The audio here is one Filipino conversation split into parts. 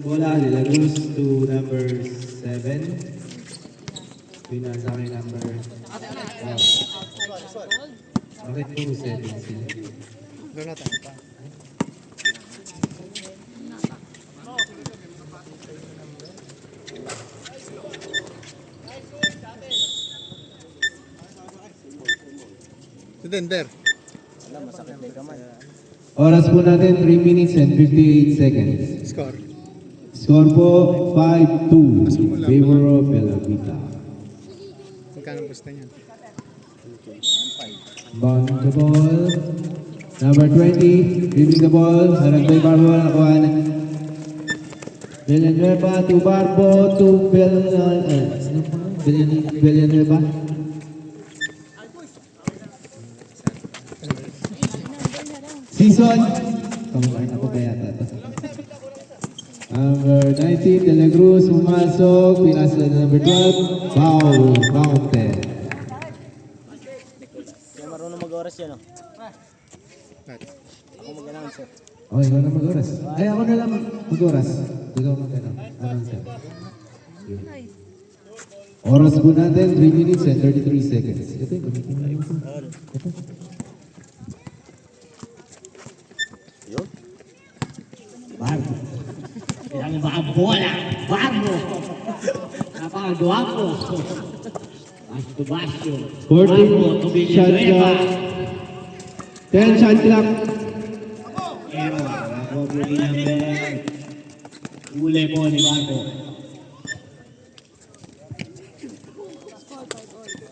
Bola de la Cruz to number 7. Pinasa kay number... Wow. Bakit po 7 sila? Doon natin pa. Si Dender. Oras po natin 3 minutes and 58 seconds. Score. Score po 5-2 favor of Bella Vita. Magkano gusto niyan? Bound the ball. Number 20, dribbling the ball. Harang by Barbo, nakuha na. Villanueva to Barbo to Villanueva. Season. Kamakain ako kaya ito. Number 19, De La Cruz, pumasok. Pinasa na number 12. Foul, counted. Kaya marunong mag-oras yan, oh. Right. Ako mag-announcer. Oh, ikaw na mag-oras. Ay, ako na lang mag-oras. Ikaw mag-announcer. Oras po natin, 3 minutes and 33 seconds. Ito yung gamitin mo lang ito. Ito. Yun. Barbo. Kailangan ba ang bola? Barbo! Napakagawa ko. Basto-basto. 14 shot clock. 10 shot clock. Pero, ako po number. Uli po ni Barbo.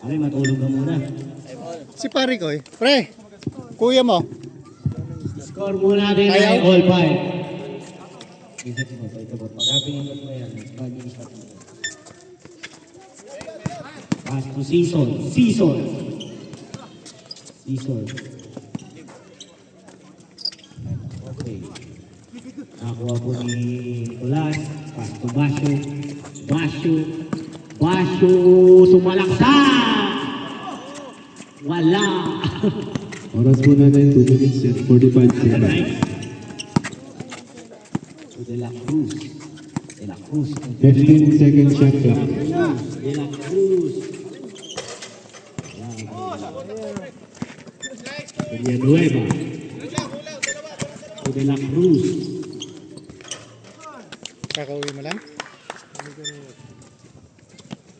Ay, matulog ka muna. Si pare ko eh. Pre, kuya mo. Score muna natin ay all five. Isip mo pa ito po. Pagkapingin mo yan. Pag-iisip mo. Pass to Season. Season. Season. Okay. Nakuha po ni Nicolas. Pass to Basyo. Basyo. Basyo. Sumalaksak! Wala. Oras po natin, 2 minutes and 45 seconds. To De La Cruz. De La Cruz. 15 second shot clock. De La Cruz. Villanueva. To De La Cruz. Kakauwi mo lang?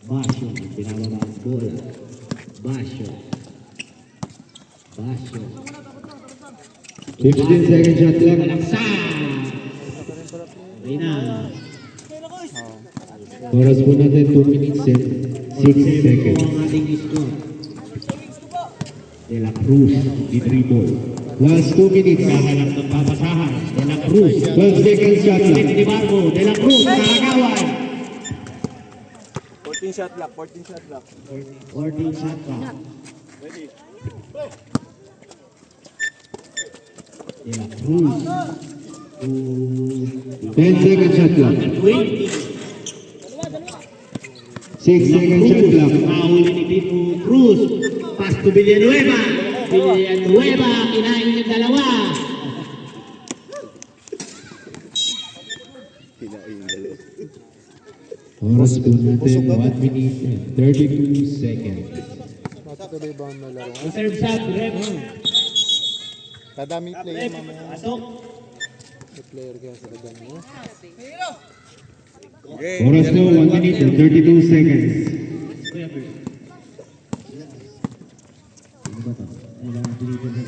Basyo. Pinawala ang bola. Basyo. Basyo. 15 second shot clock. Malaksan. Reyna. Oras po natin, 2 minutes and 6 seconds. Ang ating score. De La Cruz. Di dribble. Last 2 minutes. Kahanap ng papasahan. De La Cruz. 12 second shot clock. Ni Barbo. De La Cruz. Nakagawan. 14 shot lock, 14 shot lock. 14 shot clock. De La Cruz. 10 second shot clock. 20. 6 second shot clock. Mahuli ni Tito Cruz. Pass to Villanueva. Villanueva. Kinain yung dalawa. Oras po natin, 1 minute and 32 seconds. Matutuloy ba ang laro? Reserve shot. Rep. Kadami player mamaya. Pasok. May player kaya sa kadami mo. Oras po, 1 minute and 32 seconds. Kuya Bert. Ano ba ito? Kailangan dito na.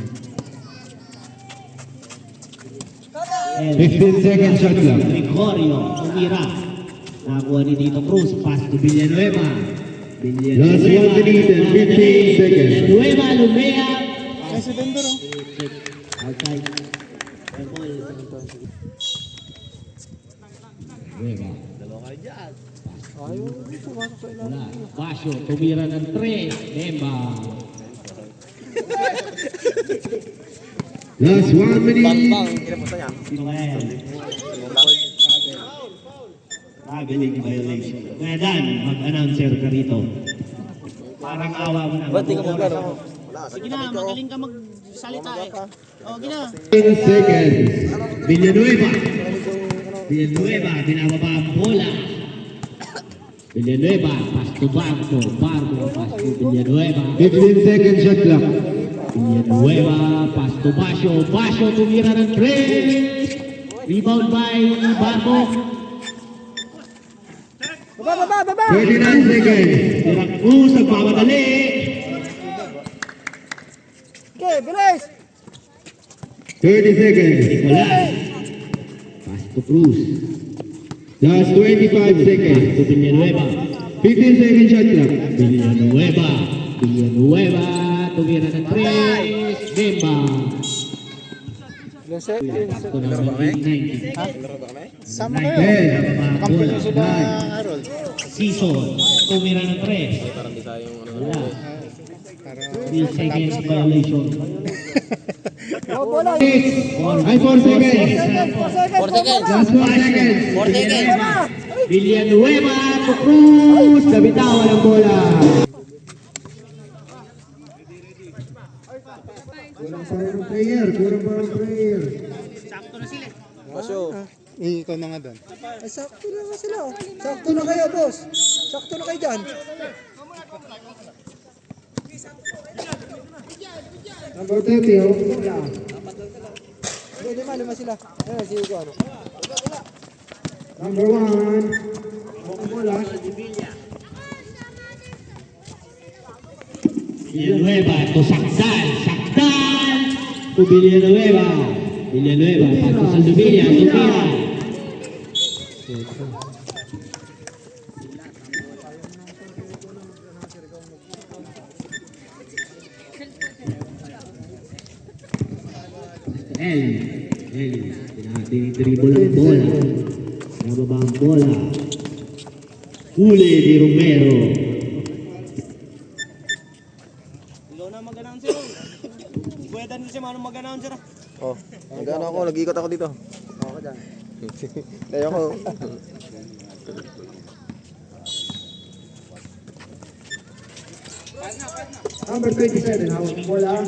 15 second shot clock. Gregorio. Tumira. Nakuha ni Tito Cruz. Pass to Villanueva. Last 1 minute and 15 seconds. Villanueva. Lumea. Ay, si Dender oh. Outside. Nueva. Ayaw, pumasok sa ilalim. Wala. Basyo. Tumira ng 3. Demba. Last 1 minute. Sino kaya yan? Traveling violation. Kaya Dan, mag-announcer ka rito. Parang awa mo na. Ba't di ka maglaro? Sige na, magaling ka magsalita eh. O, gina. 10 seconds. Villanueva. Villanueva, binababa ang bola. Villanueva, pass to Barco. Barco, pass to Villanueva. 15 seconds shot clock. Villanueva, pass to Basio. Basio, tumira ng 3. Rebound by Barco. 39 seconds. Tirang Cruz, nagmamadali. Okay, bilis! 30 seconds. Nicolas. Pass to Cruz. Last 25 seconds. Pass to Villanueva. 15 seconds shot clock. Villanueva. Villanueva, tumira ng 3. Demba. Ilang seconds? Ito na, 19. Sama kayo. Ten. Kampi nyo sila, Harold. Season, tumira ng 3. Parang di tayo yung ano. Wala. Para 3 seconds violation. Ay, 4 seconds. Last 4 seconds. Villanueva to Cruz. Nabitawan ang bola. Kulang pa ng player. Kulang pa ng player. Basyo. ikaw na nga doon. Ay, sakto na nga sila. Oh. Sakto na kayo, boss. Sakto na kayo dyan. Number 30, oh. Hindi, lima sila. Ayan, si Hugo, ano. Number 1. Bola. Villanueva to Sakdal. Sakdal to Villanueva. Villanueva, pass to Saldovilla. Tumira. Dinidribble ang bola. Nababa ang bola. Huli ni Romero. Ikaw na mag-announcer. Pwede din siya manong mag-announcer. Oh, nag-ano ako, nag-ikot ako dito. Ako dyan. Kaya ako. Number 27, hawak ng bola.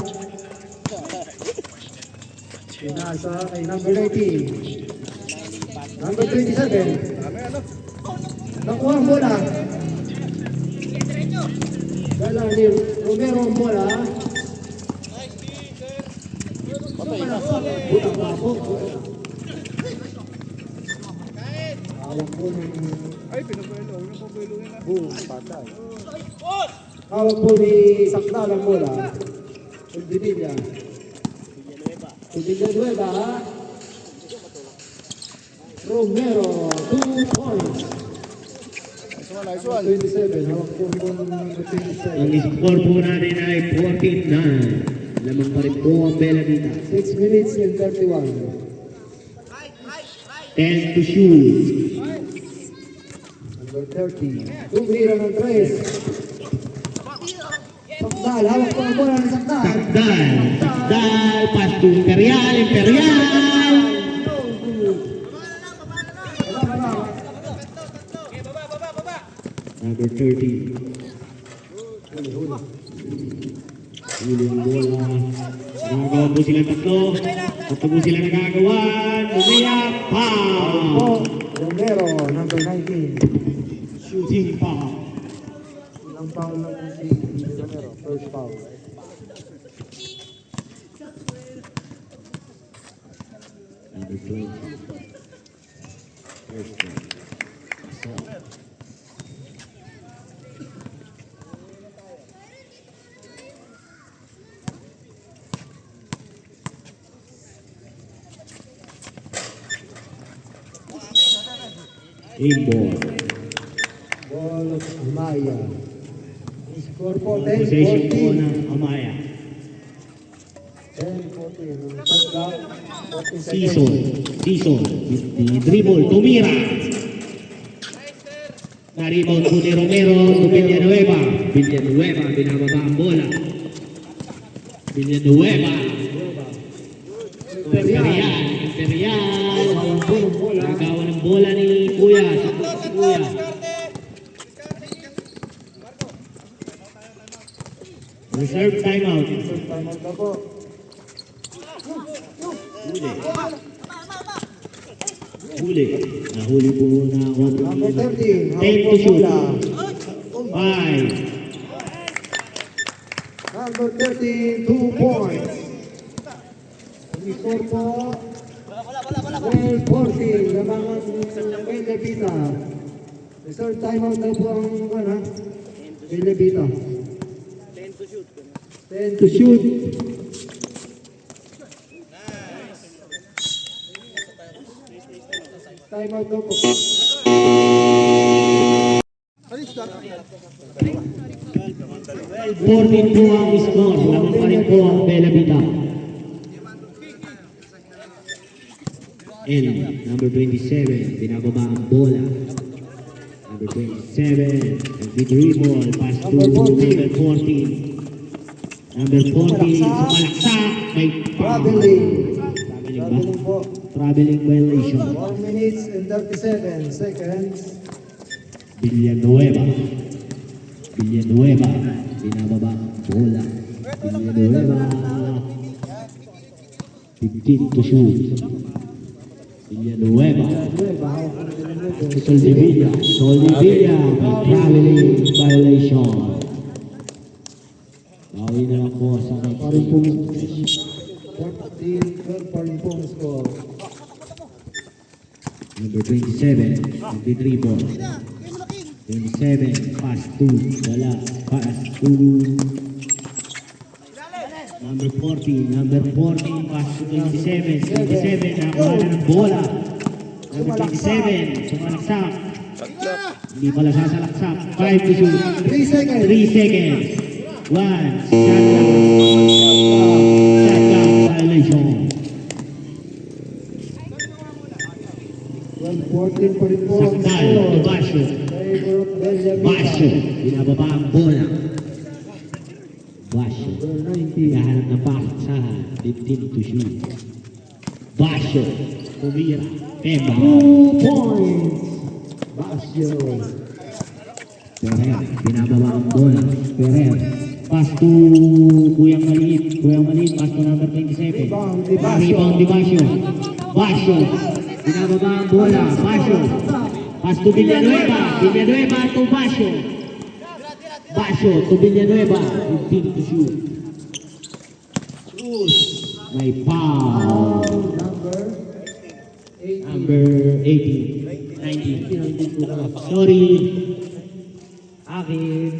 Pinasa kay number 19. Number 27. Nakuha ang bola. Dala ni Romero ang bola. Butang pa ako. Hawak po ng... Ay, pinabuelo. Huwag na pabueluin na. Patay. Hawak po ni Sakdal ang bola. Saldivilla. Villanueva. Romero, 2 points. Nice one. 27, hawak po ng 27. Ang score po natin ay 14-9. Lamang pa rin po ang bela dito. 6 minutes and 31. 10 to shoot. Number 30. Tumira ng 3. Sakdal, hawak po ang bola ng Sakdal. Sakdal. Sakdal. Pass to Imperial. Imperial. Number 30. Huli ang bola. Nagagawa po sila tatlo. Tatlo po sila nagagawa. Umiyak. Foul. Romero, number 19. Shooting foul. Ilang foul lang po si Romero. First foul. Number 20. First one. Inboard. Ball of Amaya. Score po 10-14. Possession po ng Amaya. 10-14. Shot clock. 14 seconds. Season with the dribble, tumira. Na-rebound po ni Romero to Villanueva. Villanueva, binababa ang bola. Villanueva. Imperial. Imperial. Nagawa ng bola ni Kuya. Sakot si Kuya. Reserve timeout. Timeout na po. Huli. Huli. Nahuli po na Number 13, 10 to shoot. 5. Number 13, 2 points. Score po. 12-14. Labangan ng Belevita. Reserve timeout na po ang Belevita. 10 to shoot. 10 to shoot. Timeout na po. 14 po ang score. Lamang pa rin po ang Bellavita. And number 27, binababa ang bola. Number 27, nag-dribble, pass to number 14. Number 14, sumalaksak, may foul. Traveling. Traveling ba? Traveling po. Traveling violation. 1 minutes and 37 seconds. Villanueva. Villanueva, binababa ang bola. Villanueva, 15 to shoot. Villanueva, Soldevilla, Soldevilla, may traveling violation. Bawi na lang po sa next Parin pong game. 14, 12 parin pong score. Number 27, nagdi-dribble. 27, pass to, wala, pass to. Number 14, pass to 27, 27, nakakuha na ng bola. Number 27, sumalaksak. Hindi pala sasalaksak. 5 to shoot. 3 seconds. 3 seconds. 1, shotgun. Shotgun violation. 12-14 pa rin po ang Sakdal, score. Tubasio. Favor of Bellavita. Basyo, binababa ang bola. Basyo, Number 19. nahanap ng pasahan, 15 to shoot. Basyo, umira, Pemba. 2 points. Basyo. Ferrer, binababa ang bola. Ferrer, pass to Kuyang Maliit, pass to number 27. Rebound, Di Basyo. Rebound, Di Basyo. Basyo, binababa ang bola. Basyo, pass to Villanueva to Basyo. Basyo to Villanueva, 15 to shoot. Cruz, may foul. Number 18. Number 18. 19. Sorry. Akin.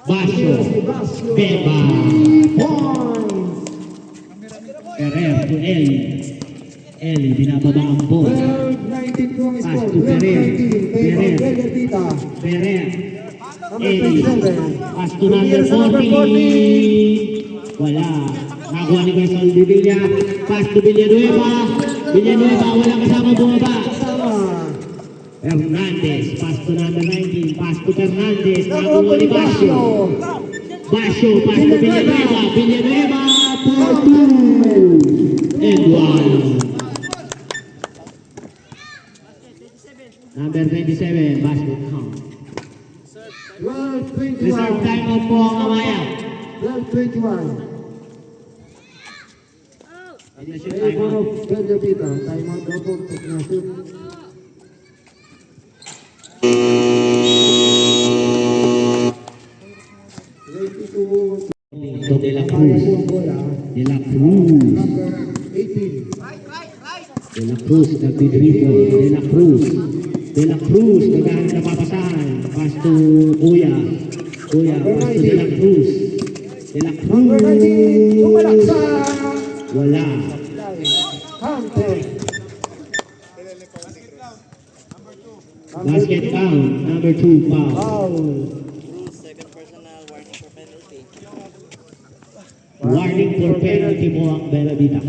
Basyo. Basyo. Beba. 3 points. Ferrer to Eli. Eli, binababa ang bola. 12-19 po ang Pass score. to Ferrer. 12-19. Favor Ferrer. of Bellavita. Ferrer. Number Eli. 27. Pass to number Sa number 14. Wala. Nakuha ni Quezon Villa. Pass to Villanueva. Villanueva, wala kasama bumaba. Kasama. Hernandez, pass to number 19. Pass to Fernandez. Nakuha ni Basyo. Basyo, pass to Villanueva. Villanueva, 4-2. And 1. Number 27, basket count. 12-21. Reserve timeout po ang Amaya. 12-21. Initial Favor timeout. of Bellavita. Timeout daw po. Pag na-shoot. Ready to To De La kaya po Cruz. ang bola. De La Cruz. Number 18. De La Cruz, nagdi-dribble. De La Cruz. De La Cruz, naghahanap na papasahan. Pass to Kuya. Kuya, pass to De La Cruz. De La Number 19. Cruz. Tumalaksak. Wala. Counted. Basket count, number 2 foul. Foul. Rules, second personal, warning for penalty. Warning for penalty mo ang Bellavita.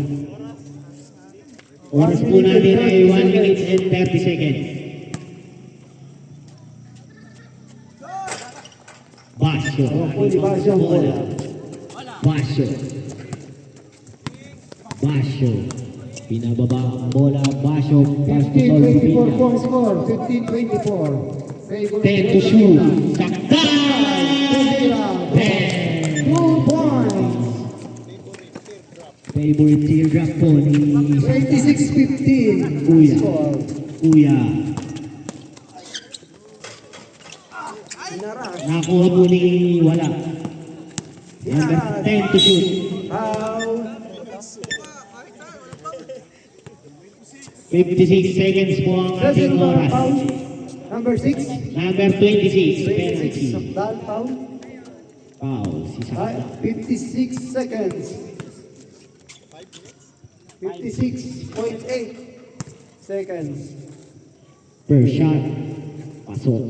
Oras po natin ay 1 minute and 30 seconds. Basyo. Pwede Basyo ang bola. Basyo. Basyo. Pinababa ang bola. Basyo. Pass to 15-24 po Solvilla. ang score. 15-24. Favor of 10 to shoot. Bellavita. Saktan! 2 points. favorite teardrop po ni 26-15. Kuya. Score. Kuya. Inaras. Nakuha po ni wala. Number 10 to shoot. Foul. 56 seconds po ang ating Reservoir oras. foul. Number 6. Number 26, penalty. 26 Sakdal foul. Foul, si Sakdal. 56 seconds. 56.8 seconds. Per shot. Pasok.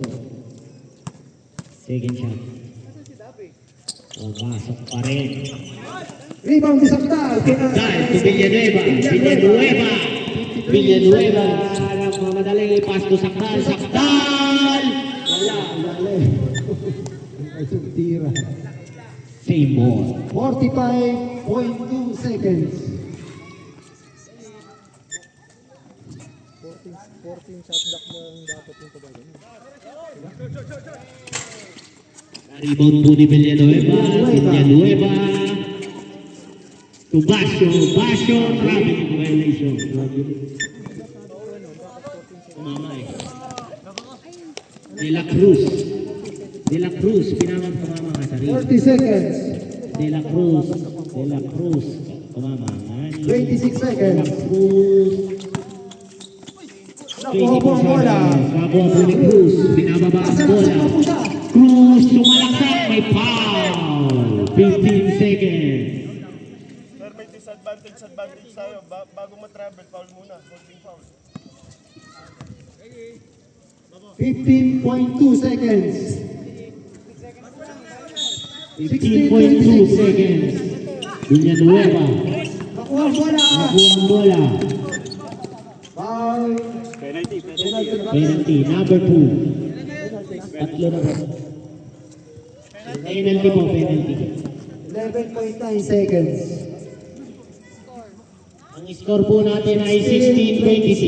Second shot. Pasok pa rin. Rebound ni Sakdal. Dahil to Villanueva. Villanueva. Villanueva. Nagmamadali. Pass to Sakdal. Sakdal! Wala. Ay, tira. Same ball. 45.2 seconds. 14 shot block lang dapat yung pagkagan. Rebound po ni Villanueva. Villanueva. To Basio. Basio. Traffic violation. Kumama eh. De La Cruz. De La Cruz. Pinamang kumama ka sa rin. 40 seconds. De La Cruz. De La Cruz. Kumama. 26 De La seconds. Cruz. Nakuha po ang bola. Nakuha po ni Cruz. Binababa ang bola. Asan po siya? Cruz. Sumalaksak. May foul. 15 seconds. Sir, may disadvantage sa'yo. Bago ma-travel, foul muna. Holding foul. 15.2 seconds. 15.2 seconds. Villanueva. Nakuha ang bola. Nakuha ang bola. Foul. Penalty. Number 2. Tatlo na ba? Penalty po. Penalty. 11.9 seconds. Ang score po natin ay 16-26.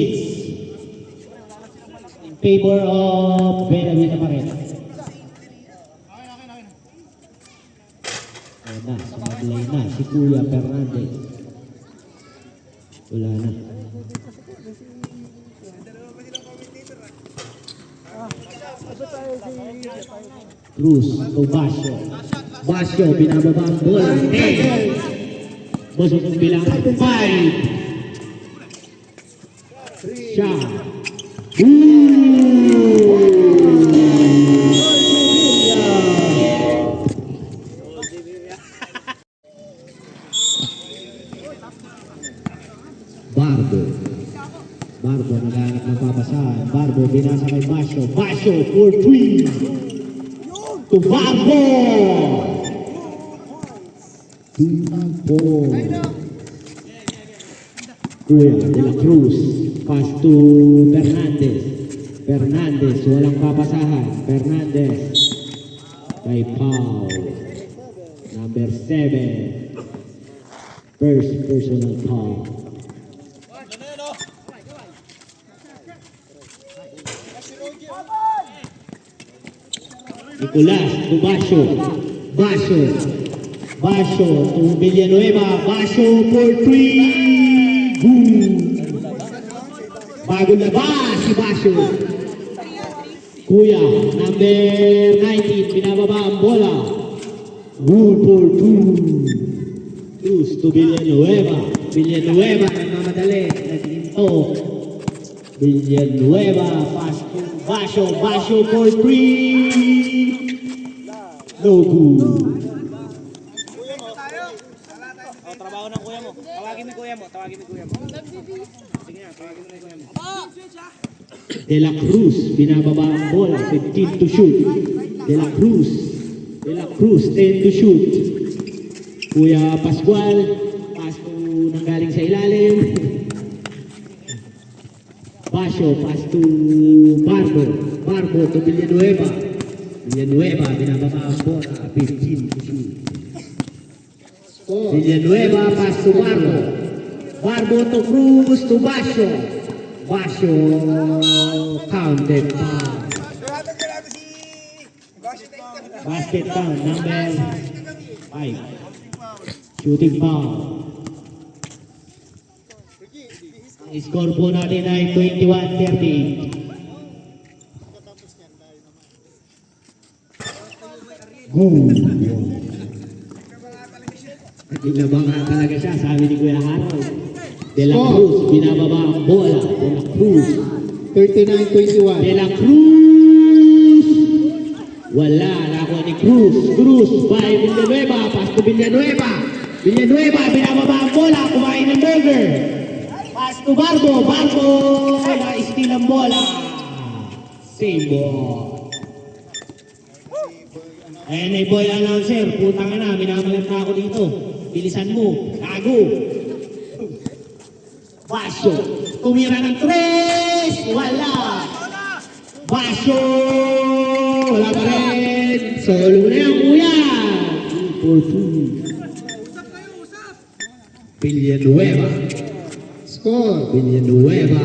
In favor of Benavida pa rin. Ayan na, sumablay na si Kuya Fernandez. Wala na. Cruz to Basio. Basio, binababa ang bola. 10. Busog ang bilang 5. Shot. Barbo naghanap ng papasahan. Barbo binasa kay Basio. Basio for 3. To Barbo. 2-4. Kuya de la Cruz. Pass to Fernandez. Fernandez, walang papasahan. Fernandez. Kay Paul. Number 7. First personal foul. Nicolas to Basio. Basio. Basio to Villanueva. Basio for 3. Good. Bago labas si Basio. Kuya, number 19, pinababa ang bola. Good for 2. Cruz to Villanueva. Villanueva, nagmamadali. Naghinto. Villanueva, pass to Basio. Basio for 3. No good. O, trabaho ng kuya mo. Tawagin mo kuya mo. Sige nga, tawagin mo na kuya mo. De La Cruz, binababa ang bola, 15 to shoot. De La Cruz, 10 to shoot. Kuya Pascual, pass to nanggaling sa ilalim. Basio, pass to Barbo. Barbo to Villanueva. Villanueva, binababa ang bola, 15 to shoot. Villanueva, pass to Barbo. Barbo to Cruz to Basio. Basio counted foul. Basket foul, number 5. Shooting foul. Ang score po natin ay 21-30. Inabangan talaga siya, sabi ni Kuya Harold. De La Cruz, binababa ang bola. De La Cruz. 39-21. De La Cruz. Wala, nakuha ni Cruz. Cruz, by Villanueva. Pass to Villanueva. Villanueva, binababa ang bola. Kumain ng burger. Pass to Barbo. Barbo, na-steal ang bola. Same ball. Ayan ay boy announcer, putang na, minamalat na ako dito. Bilisan mo, gago. Basyo, tumira ng 3, wala. Basyo, wala pa rin. Solo na yung kuya. 2-4-2. Villanueva. Score. Villanueva.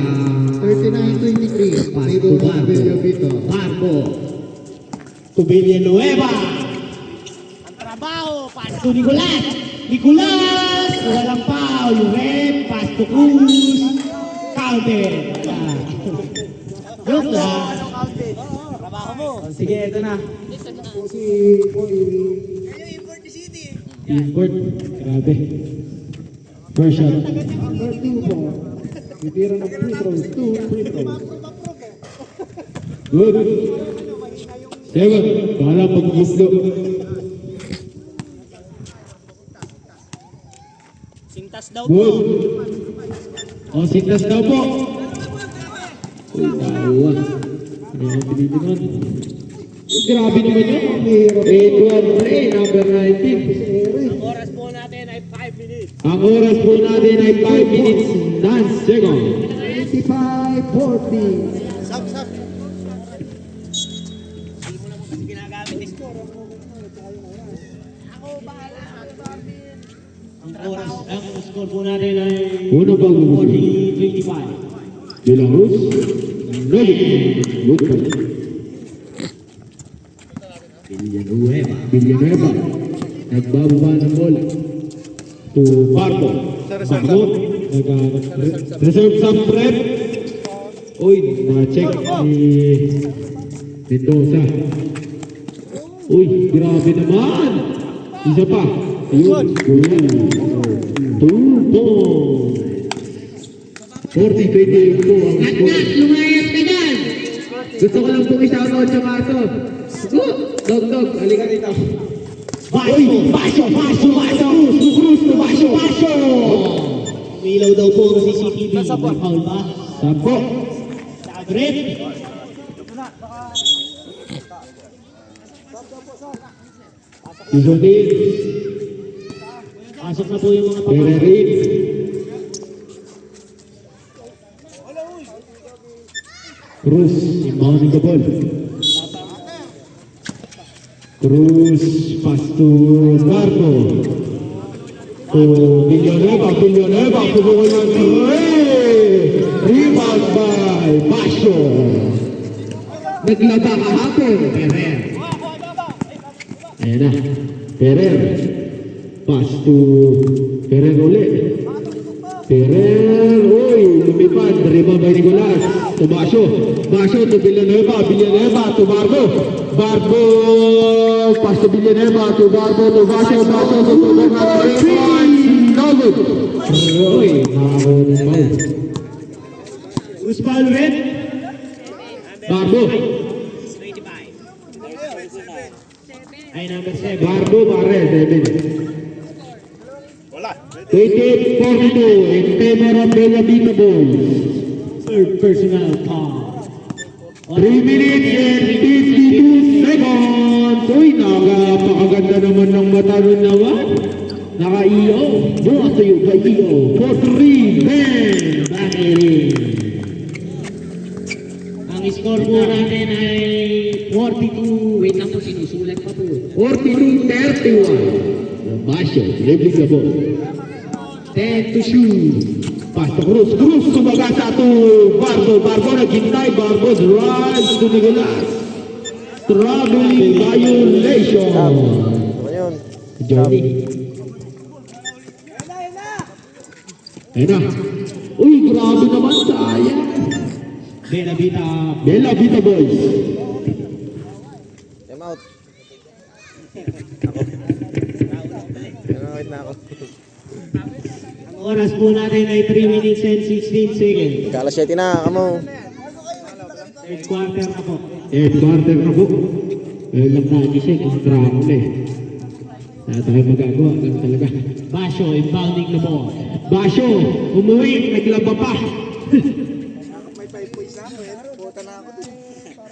39-23. Pass Favor to of Villavito. Barbo. To Villanueva. Ang trabaho, pass to Nicolas. Nicolas! Walang foul. Red, pass to Cruz. Counted. Joke lang. Trabaho mo. Sige, ito na. Si Import. Grabe. First shot. number 2 po. Titira ng free throws. 2 free throws. Good. 7. Bala pag-gusto. Sintas daw Good. po. O, sintas daw po. Uy, tawa. Ano yung pinitinan? Grabe naman yun. 8-1 play, number 19. Ang oras po natin ay 5 minutes. Ang oras po natin ay 5 minutes 9 seconds. 25-40. Sab. Hindi mo na po kasi ginagamit ni score. Ang oras, ang score po natin ay Uno pang 40-25. De La Cruz. Good play. Villanueva. Villanueva. Nagbababa ng bola. To Barbo. Barbo. Reserve some prep. Uy, na-check ni Mendoza. Uy, grabe naman. Isa pa. Ayun. 2 points. 40-28 po ang score. Lumayas ka dyan! Gusto ko lang pong i-shoutout yung aso. Dog, halika dito. Basyo! Umilaw daw po ang CCTV. May foul ba? Sampo. Sabret! Susunod. Pasok na po yung mga papa. Pererin. Cruz, inbounding the ball. Cruz, pass to Barbo. To Villanueva, pumukol ng 3. Rebound by Basyo. Naglaba kahapon, Perer. Ayan na, Perer. Pass to Perer ulit. Perer, uy, lumipad, rebound by Nicolas. To Basyo to Villanueva to Barbo. Barbo, pass to Villanueva, to Barbo, to Basyo to Barbo. 3 points, no good. Uy, nakakaroon ng foul. Who's foul red? Barbo, 25. Ay, number 7. Barbo, pare, 7. 28-42 in favor of Bellavita Bulls. Third personal foul. 3 minutes and 52 seconds. Uy, napakaganda naman ng mata nun naman. Naka-EO. Bukas tayo kay EO. For 3, Ben Bangerin. Ang score po natin ay 42. Wait lang po, sinusulat pa po. 42-31. Basyo, dribbling the ball. 10 to shoot. Pass to Cruz. Kumagasa to Barbo. Barbo naghintay. Barbo drives to Nicolas. Traveling violation. Johnny. Ayun na. Uy, grabe naman, sayang. Bella Vita. Bella Vita Boys. Time out. Wait na ako. Ang oras po natin ay 3 minutes and 16 seconds. Kala 7 na, kamo. Third quarter na po. Quarter na po. Lang na, Gisek, ang drama eh. Wala tayo magagawa, ganun talaga. Basho inbounding the ball. Basyo, umuwi, naglaba pa.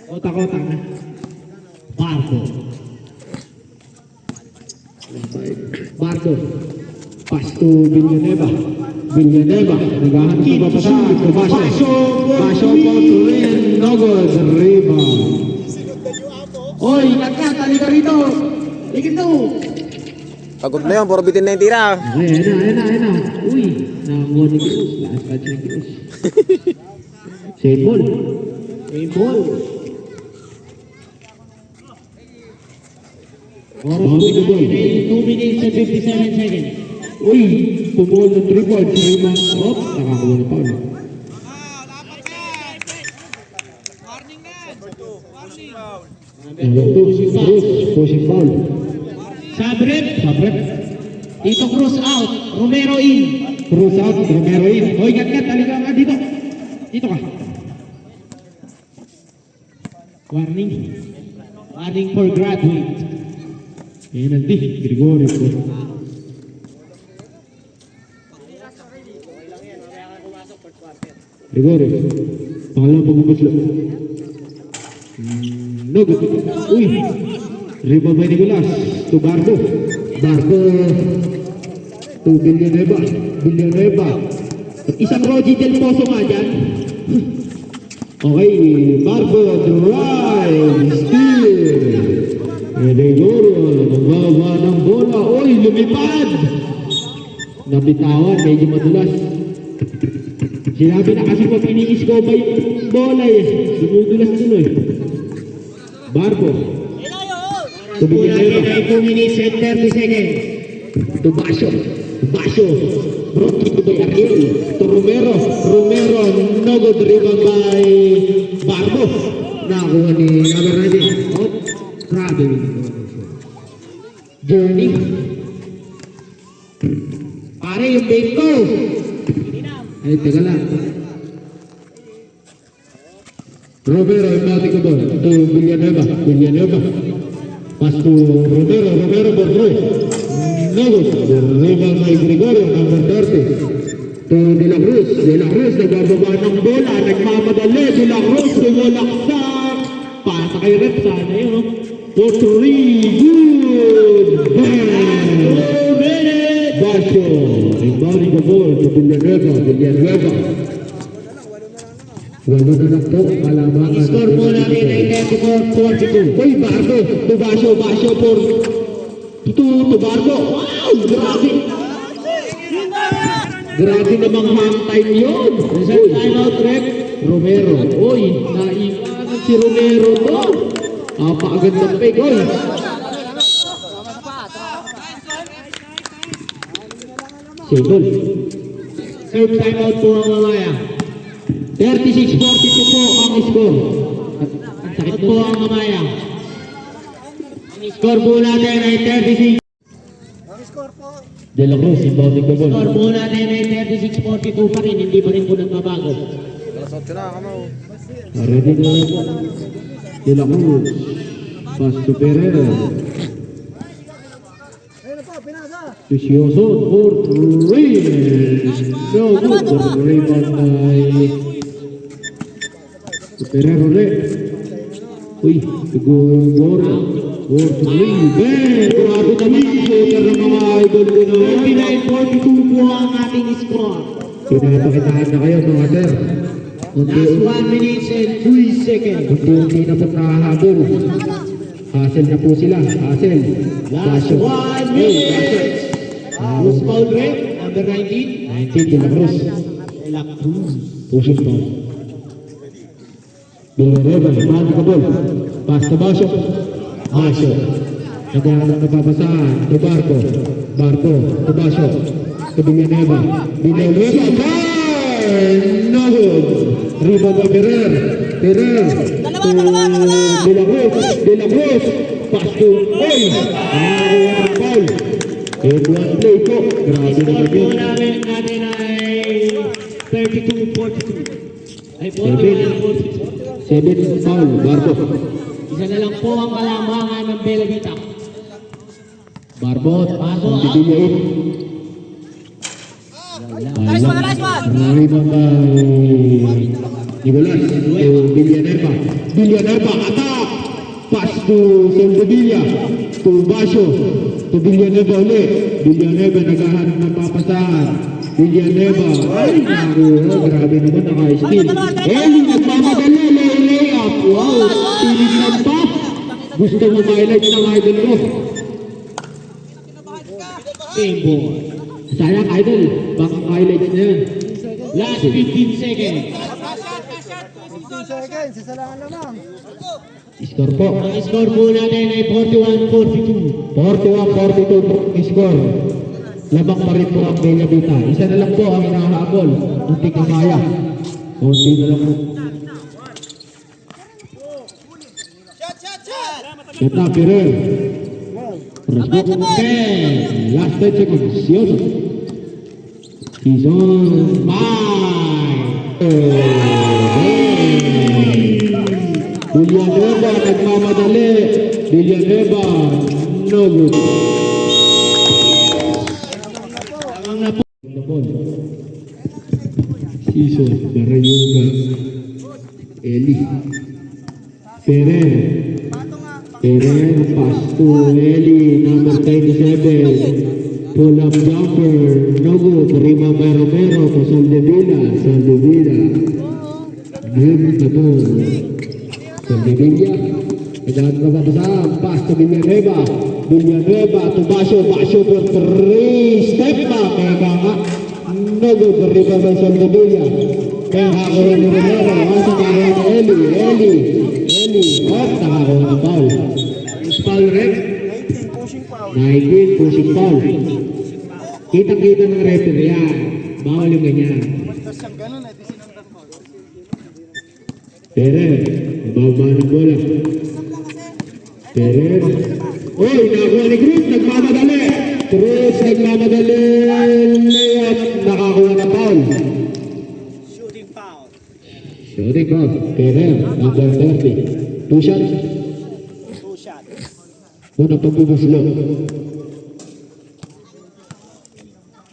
Otak-otak na. Barco. Marco, pass to Villanueva. Villanueva, naghahanap ng papasaan. Basyo, Basyo po, Turin, Nogod, rebound. Oy, ingat, talika rito. Dito. Pagod na yun, puro bitin na yung tira. Okay, ayun na. Uy, nakakuha ni Cruz. Last touch ni Cruz. Save ball. Same ball. Oras po Bawal na natin ay 2 minutes and 57 seconds. Uy, pumol ng 3 points. Rebound. Op, nakakuha na pa. Pushing foul. Sabrep. Tito Cruz out. Romero in. Cruz out, Romero in. Hoy, ingat, talika ka dito. Dito ka. Warning. Warning for graduate. Penalty, Gregorio po. Gregorio, pangalan pagbukas lang. No, good. Uy, rebound by Nicolas. To Barco. Barco. To Villanueva. At isang Rogi Del Pozo nga dyan. Okay, Barco, drive, steal. Gregorio, nababa ng bola. Uy, lumipad! Nabitawan, medyo madulas. Sinabi na kasi pag iniisko ba yung bola eh. Dumudulas tuloy. Barco. Tubigyan natin ay 2 minutes and 30 seconds. To Basyo. Rocky to by Ariel. To Romero. No good rebound by Barco. Nakakuha ni number 19. Oh, grabe. Journey. Pare, yung bait ko. Ay, teka lang. Romero, empate ko doon. To Villanueva. Pass to Romero for three. No good. Rebound by Gregorio, number 30. To De La Cruz, nagbababa ng bola, nagmamadali. De La Cruz, bumulaksak. Pasa kay Rep, sana yun, no? For three, good. Bang! 2 minutes! Basyo, rebounding the ball to Villanueva. Walo na lang po, kalamangan. Score po natin ay 34-42. Uy, Barco, to Basyo for to Barco. Wow, grabe. Grabe namang hang time yun. Result timeout rep. Romero. Uy, naiwanan si Romero to. Napakagandang peg. Uy. Single. Serve timeout po ang mamaya. 36-42 po ang score. Ang sakit po ang mamaya. Ang score po natin ay 36. Ang score po. De La Cruz, inbounding the ball. Score po natin ay 36-42 pa rin. Hindi pa rin po nagbabago. Alas 8 na, kamo. Ready na lang po. De La Cruz. Pass to Pereira. Ayun na po, pinasa. Precioso for three. No good. The rebound by Pereira ulit. Uy, Gregorio. For three. Bang! Grabe naman. Shooter ng mga idol ko na. 39-42 po ang ating score. Pinapakitaan na kayo mga sir. Last 1 minutes and 3 seconds. Unti-unti na po nakahabol. Hassel na po sila. Hassel. Last 1 minute. Who's foul rep? Number 19. 19 De La Cruz. De La Cruz. Pushing pa. Villanueva, man ka ball. Pass to Basyo. Naghahanap na papasahan. To Barco. To Basyo. To Villanueva. Bang! Rebound by Ferrer. Ferrer. To De La Cruz. De La Cruz. Pass to Oy. Nakakuha ng foul. And one play po. Grabe Score naman po yun. natin ay 32-42. Ay, 42. 7 foul. Barbo. Isa na lang po ang kalamangan ng Bella Vita. Barbot. Bago, Ang titilain. Rebound by Nicolas. Villanueva. Villanueva. Attack. Pass to Soldevilla. To Basio. To Villanueva ulit. Villanueva naghahanap ng papasahan. Villanueva. Ay, nakuha. Grabe naman naka-steal. Eli, nagmamadali. Layup. Wow. Pilit ng top. Gusto mo ma-highlight ng idol ko. Same ball. Sayang idol. Baka highlights na yan. Last 15 seconds. 15 seconds, isa lang lamang. Score po. Ang score po natin ay 41-42. 41-42 score. Labang pa rin po ang Bella Vita. Isa na lang po ang inahabol. Unti ka kaya. Unti na lang po. Shot na, Ferrer. Crossbook 10. Last 10 seconds. Sioso. Season 5. Villanueva nagmamadali. Villanueva no good. Ang na po. Season Barayuga. Eli. Ferrer. Ferrer pass to Eli number 27. Pull up jumper. No good. Rima Romero to Soldevilla. Soldevilla. Good na po. Soldevilla. Kailangan na babasaan. Pass to Villanueva. Villanueva to Basio. Basio for 3. Step back. Kaya nga. No good. Rima by Soldevilla. Kaya nakakuha ni Romero. Asa nakakuha ni Eli. Eli. At nakakuha ng foul. Foul red. 19 pushing foul. Kitang-kita ng referee yan. Bawal yung ganyan. Ferrer, bababa ng bola. Ferrer. Uy, nakakuha ni Cruz, nagmamadali. Cruz, nagmamadali. Layup, nakakuha ng foul. Shooting foul. Shooting foul. Ferrer, number 30. 2 shots. 2 shots. Unang pagbubuslo.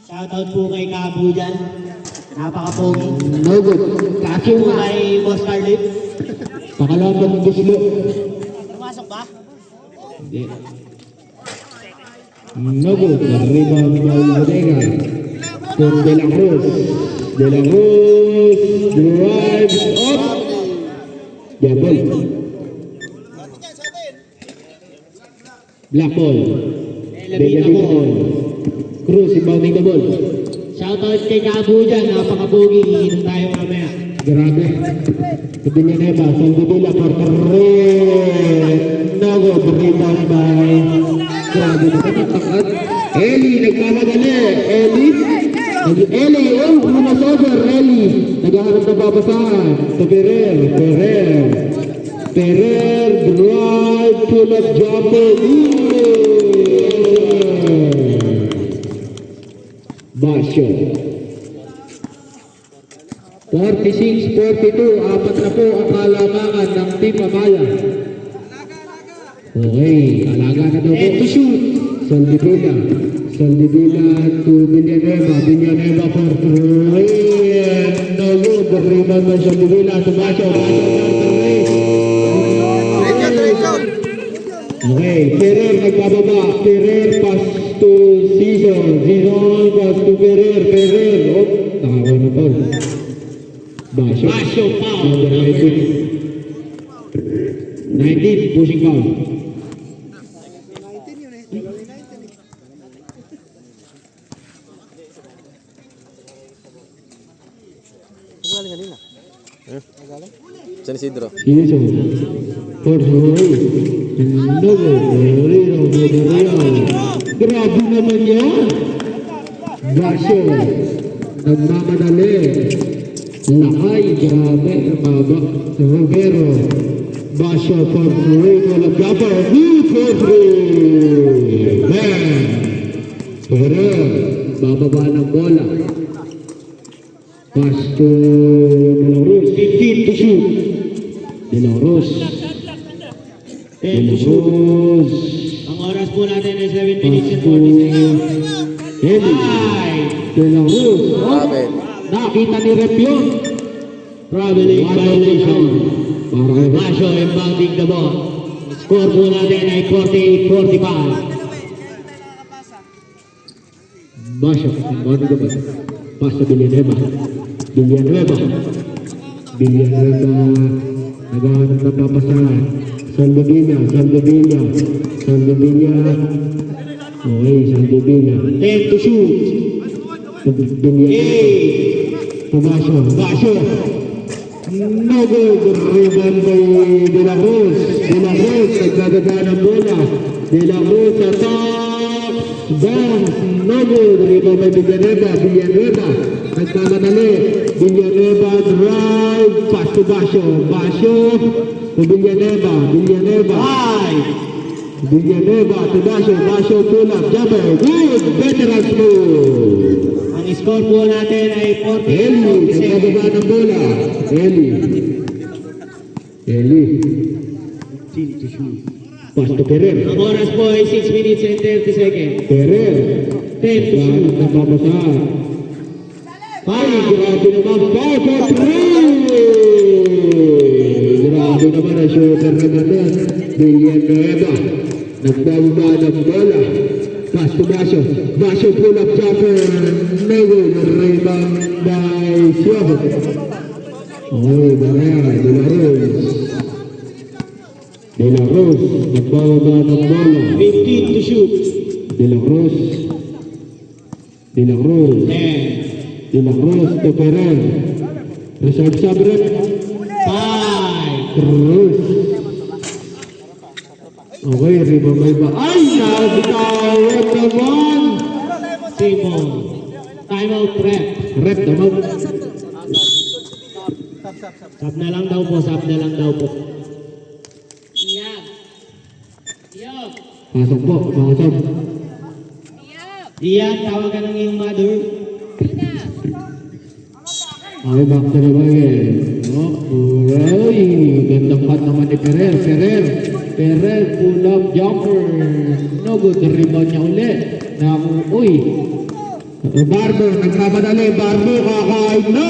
Shoutout po kay Kabu dyan. Napaka-pogi. No good. Kaso Po nga. kay Boss Carlit. Pangalawang pagbubuslo. Pumasok ba? Hindi. No good. Rebound by Bodega. To De La Cruz. De La Cruz drives up. Jabol. Black ball. Bella Vita ball. Cruz inbounding the ball. Shoutout kay Kabu dyan. Napaka-pogi. Iinom tayo mamaya. Grabe. Villanueva, Soldevilla for 3. No good. Rebound by. Grabe na takat. Eli, nagmamadali. Eli, oh, Bruno Sober, Eli. Naghahanap na babasahan. To Ferrer. Ferrer, drive, pull up, jumper. Basio. 46-42, apat na po ang kalamangan ng Team Amaya. Okay, alaga na daw po. To shoot. Soldevilla to Villanueva for 3. No good. The rebound by Soldevilla to Basio. Okay, Ferrer nagbababa. Ferrer pass to Season. Season pass to Ferrer. Oh, nakakuha na po. Basio foul. Number 19, pushing foul. 19 yun eh. Dalawa yung 19 eh. Magaling kanina. Magaling? San Isidro. Season. For Grabe naman yan. Basio. Nagmamadali. Lakay, grabe, maba. Rivero. Basho for three. Walang jumper. Good for three. Man. Ferrer. Bababa ng bola. Pass to De La Cruz. 15 to shoot. De La Cruz. De La Cruz. Ang oras po natin ay 7 minutes and 40 seconds. Eli. De La Cruz. Grabe. Nakita ni Rep yun. Traveling violation. Para kay Rep. Basho inbounding the ball. Score po natin ay 48-45. Basho. Bago ka ba? Pass to Villanueva. Villanueva. Villanueva. Naghahanap ng papasahan. Saldovilla. Saldovilla. Saldovilla. Okay, Saldovilla. 10 to shoot. Villanueva. Basho. Basho. No good. Rebound by De La Cruz. De La Cruz. Nagdadada ng bola. De La Cruz sa top. Bounce. No good. Rebound by Villanueva. Villanueva. Nagkamadali. Villanueva drive. Pass to Basho. Basho. To Villanueva. Villanueva. Villanueva to Basho. Basho pull up. Jumper. Good. Veterans move. Ang score po natin ay Eli, 48-47. nagbababa ng bola. Eli. Pass to Ferrer. Ang oras po ay 6 minutes and 30 seconds. Ferrer. 10 to shoot. Bakit nababasahan? Ay, grabe naman. 5-3! Grabe naman ang shooter naman doon. Villanueva. Nagbababa ng bola. Pass to Basho. Basho pull up jumper. No good. Rebound by Sioho. Oh, Barrera. De La Cruz. De La Cruz. Nagbababa ng bola. 15 to shoot. De La Cruz. De La Cruz. 10. De La Cruz to Ferrer. Reserve sub rep. 5. Cruz. Okay, rebound by ba? Ay, nabitawat naman. Simon. Timeout rep. Rep naman. Sub na lang daw po, sub na lang daw po. Iyag. Iyag. Pasok po, mga sub. Iyag, tawagan ng iyong mother. Okay, back to the ball. Oh, uray. Gandang cut naman ni Ferrer. Ferrer. Ferrer, pull up jumper. No good. Rebound niya ulit. Uy. Barbo, nagmamadali. Barbo, kakain na.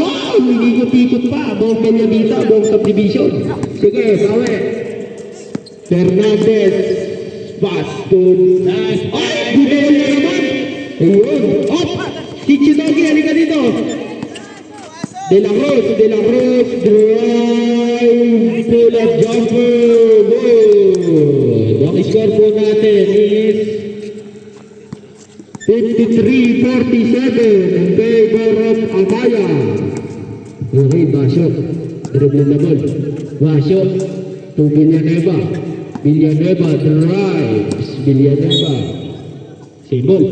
Wow, ikot-ikot pa. Buong Bellavita, buong subdivision. Sige, bawi. Fernandez. Pass to... Ay, bumili na naman. Ayun. Up. Kichinogi, halika dito. De La Cruz, De La Cruz, drive, pull up jumper, good. Ang score po natin is 53-47 in favor of Amaya. Okay, Basho, dribble na ball. Basho, to Villanueva. Villanueva drives, Villanueva. Same ball.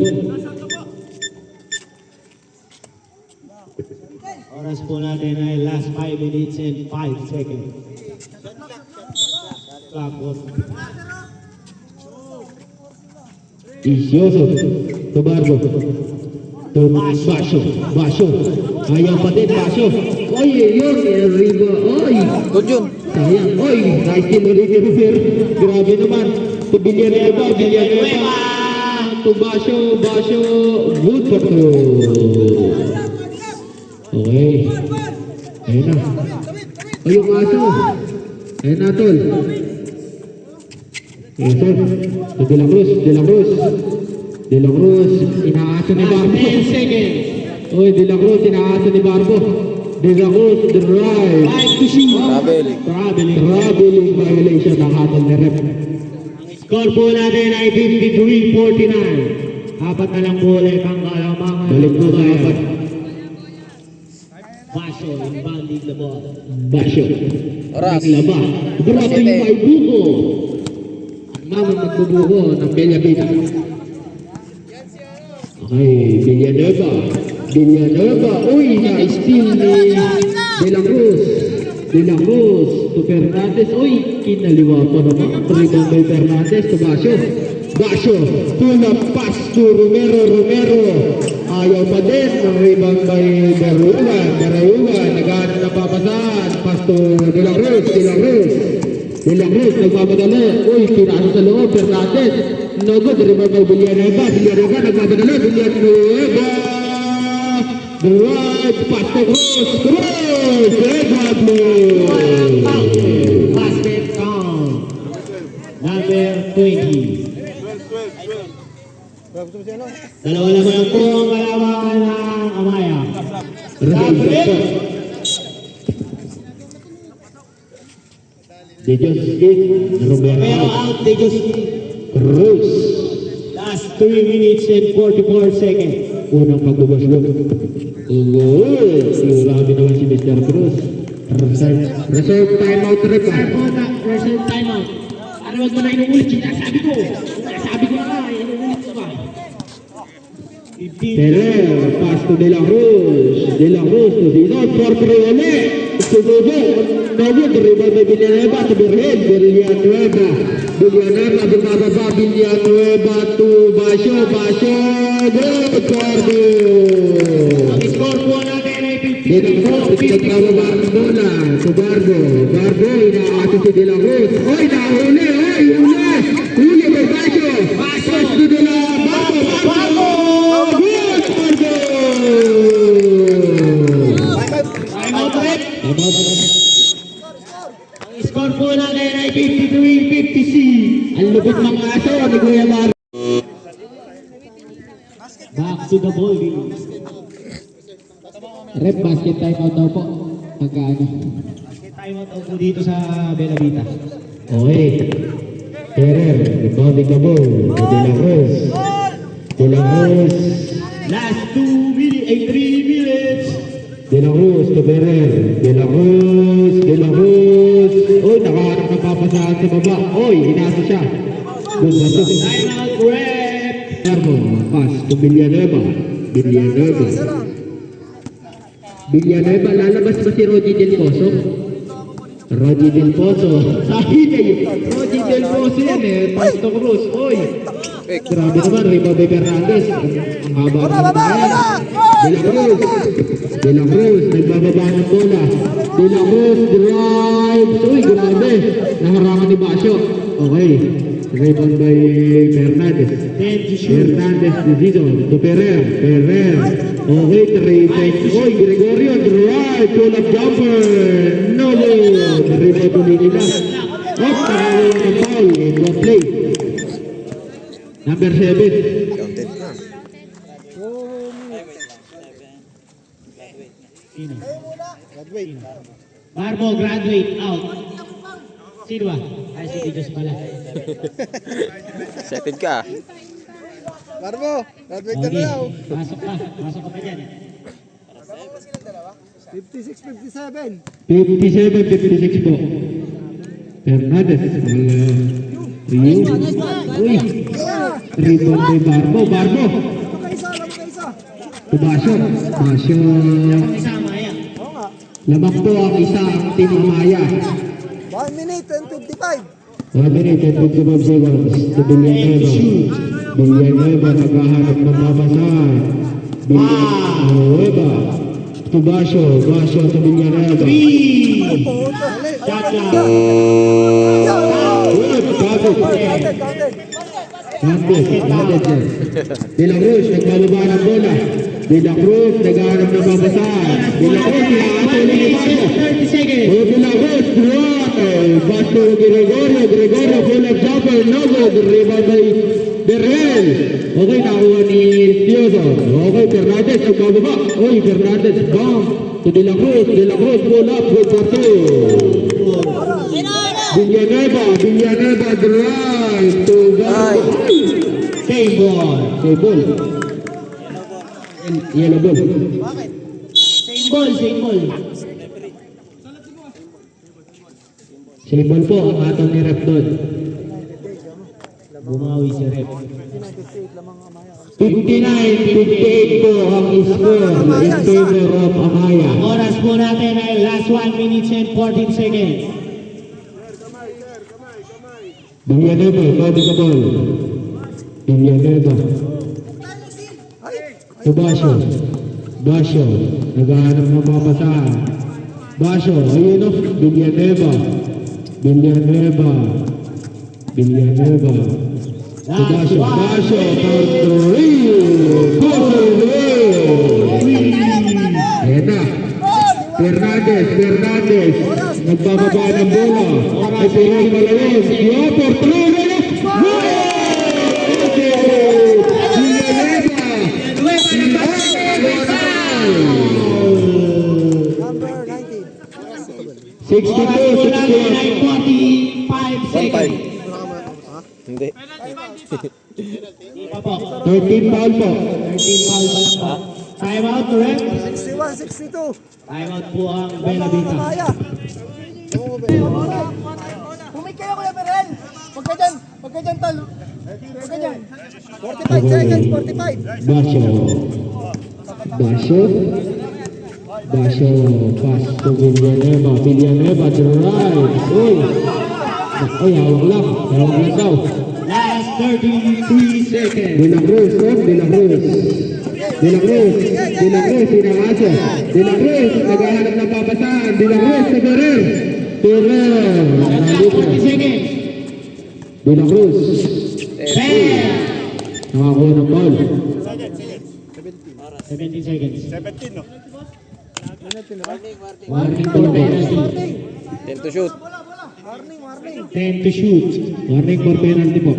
Oras po natin ay last 5 minutes and 5 seconds. Clock off. Isioso, to Barbo, to Basho, Basho, ayaw pa din, Basho. Oy, yun, Riba, oy. Good yun. Sayang, oy, nice team ulit ni Rivero. Grabe naman, to Villanueva, Villanueva, to Basho, Basho, good for two. Okay, ayun na. Ay, yung aso. Ayun na, tol. Ayun, tol. De La Cruz, De La Cruz. De La Cruz, inaasa ni Last Barbo. 10 seconds. Oy, De La Cruz, inaasa ni Barbo. De La Cruz, drive. 5 to shoot. Traveling. Traveling violation ng hatol ni Rep. Score po natin ay 53-49. Apat na lang po ulit ang kalamangan. Balik po sa apat. Basho, inbounding the ball. Basyo. Oras. Naglaba. Brought to you by Buko. Mama magbubuko ng Bellavita. Okay, Villanueva. Villanueva. Uy, nice steal ni De La Cruz. De La Cruz to Fernandez. Uy, kinaliwa pa naman. Rebound by Fernandez to Basyo. Basyo, pull up pass to Romero. Romero. Ayaw pa din. Rebound by Berruga. Berruga, nagano na papasan. Pass to De La Cruz. De La Cruz. De La Cruz, nagmamadali. Uy, pinasok sa loob. Fernandez. No good. Rebound by Villanueva. Villanueva, nagmamadali. Villanueva. Right, pass to Cruz. Cruz. Rebound play. Basket count. Number 20. Gusto mo si ano? Dalawa lang po ang kalaban ng Amaya. Dejos Smith, Romero, Pero out, they just Cruz. last 3 minutes and 44 seconds. Unang pagbubasbog. Goal! Grabe naman si Mr. Cruz. Reserve timeout rep. Reserve timeout. Ano wag mo na inuulit? Sinasabi ko. Sinasabi ko na nga. Inuulit ko ba? Ferrer, pass to De La Cruz. De La Cruz to Zidon. For free ulit. Susubo. Nagod. Rebound by Villanueva to Berhen. Villanueva. Villanueva. Bumababa. Villanueva to Basyo. Basyo. Great Cardo. Ang score po natin ay De La Cruz. Pinagkababa ang bola. To Gargo. Gargo. Inaasa si De La Cruz. Oy, nahuli. Oy, uli. Uli by Basyo. Pass to De La Barbo. Barbo. Good Gargo. timeout ulit. Ang score po natin ay 53-56. Ang lupit mga aso ni Kuya Bar. Back to the ball game. Rep, basket timeout daw po. Pagkaano. Timeout po dito sa Bella Vita. Okay. Ferrer, rebounding the ball. To De La Cruz. De La Cruz. Last 2 minutes, 3 minutes. De La Cruz to Ferrer. De La Cruz. De La Cruz. Uy, nakaharap na papasahan sa baba. Uy, hinasa siya. Good bato. Timeout rep. Fermo, pass to Villanueva. Villanueva. Isa lang. Villanueva, lalabas ba si Roger Del Pozo? Roger Del Pozo. Sabi niya yun. Roger Del Pozo yan eh. Pass to Cruz. Uy. Grabe naman, rebound by Fernandez. Ang haba ng bayan. De La Cruz. De La Cruz, nagbababa ng bola. De La Cruz, drives. Uy, grabe. Naharangan ni Basyo. Okay. Rebound by Fernandez. Fernandez to Zidon. To Ferrer. Ferrer. Okay, 3 points. Uy, Gregorio, drive. Pull-up jumper. No good. Rebound to nila. Up, nakawala ng foul. In one play. Number 7. Barbo, graduate, out. Sino ba? Ay, si Tijos pala. Excited ka. Barbo, graduate ka Okay, na daw. pasok ka. Pasok ka pa dyan. 56-57. 57-56 po. Fernandez. Rio. Uy. Rebound by Barbo. Barbo. Ito ka isa, lamang ka isa. To Basyo. Basyo. Isama yan. Oo nga. Lamang po ang isa ang Team Amaya. 1 minute and 55. 1 minute and 55 seconds. To Villanueva. Villanueva naghahanap ng babasahan. Villanueva. To Basyo. Basyo to Villanueva. Ay, puto. Shotgun. Good. Kapit. Counted. Counted. De La Cruz, nagbababa ng bola. De La Cruz, naghahanap ng babasahan. De La Cruz, nakakatulong ni Basyo. 30 seconds. O De La Cruz, drive. Basyo Gregorio. Gregorio, full of jumper. No good. Rebound by Berrel. Okay, nakuha ni Theodore. Okay, Fernandez, nagbababa. Uy, Fernandez, bang. To De La Cruz. De La Cruz, pull up. Good for two. Villanueva, drive to Garbo. Same ball. Say ball. Yellow ball. Same ball, same ball. Say ball po ang atong ni Rep doon. Bumawi si Rep. 59-58 lamang ang Amaya. 59-58 po ang score in favor of Amaya. Ang oras po natin ay last 1 minute and 14 seconds. Villanueva, body ka ball. Villanueva. To Basyo. Basyo. Naghahanap ng mga basahan. Basyo, ayun o. Villanueva. Villanueva. Villanueva. To Basyo. Basyo. Tarturi. Ayan na. Fernandez. Nagbababa ng bola. Ay Perez Malawin. Yoper. Trulog. Number 19. 62, 45 seconds. Hindi. Pa po. 13 foul po. 13 foul pa lang po. Time out, correct? 61, 62. Time out po ang Bella Vita. Maya. Bumig kayo, Kuya Perel. Huwag ka dyan, tol. Huwag ka dyan. 45 seconds, 45. Basyo, pass to Villanueva. Villanueva drives. Uy! Ay, hawak lang daw. Last 33 seconds. De La Cruz, pinakasya. De La Cruz, naghahanap ng papasahan. De La Cruz, sa Ferrer. Last 40 seconds. De La Cruz, 10. nakakuha ng foul. 17 seconds. 17, no? Warning for penalty. 10 to shoot. Warning. 10 to shoot. Warning for penalty po.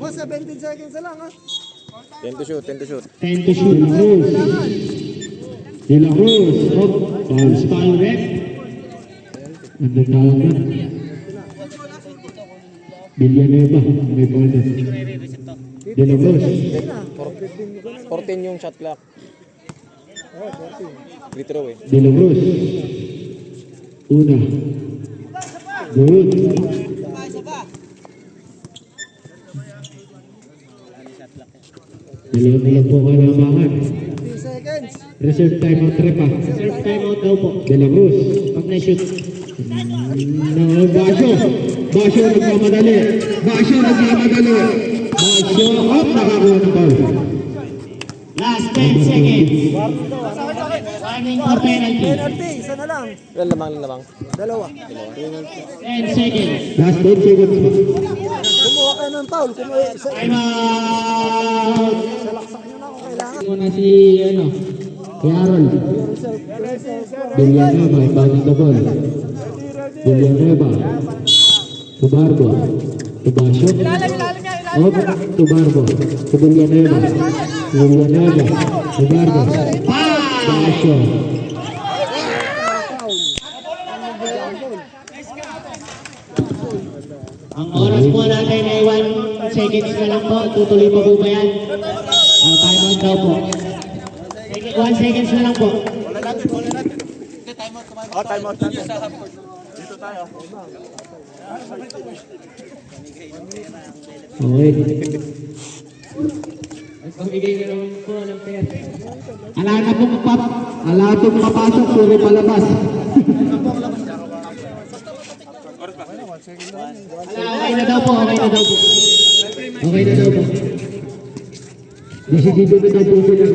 Boss, 17 seconds na lang ha. 10 to shoot. 10 to shoot. De La Cruz, foul. Foul rep. Ang tawag na. Villanueva, may foul na. De La Cruz, 14 yung shot clock. Free throw eh. De La Cruz. Una. Good. Dalawa na lang po kalamangan. 15 seconds. Reserve timeout repa. Serve time out daw po. De La Cruz. Pag na-shoot. Basyo nagmamadali. Basyo, up, nakakuha ng foul. Last 10 seconds. Warning for penalty. Penalty, isa na lang. Well, lamang. Dalawa. 10 seconds. Last 10 seconds pa. Kumuha kayo ng foul. Time out. Salaksak nyo na kung kailangan. Muna si, Carol. Villanueva, ibang the ball. Villanueva. Tubarbo. Tubasyo. Tubarbo. Villanueva. Tubarbo. Basyo. Ang oras po natin ay 1 seconds na lang po. Tutuloy pa po ba yan? Time out daw po. 1 seconds na lang po. Okay. Bigay ka naman po ng pera. Ala pong papasok, puro palabas. Okay na daw po. Decidido na daw po sila.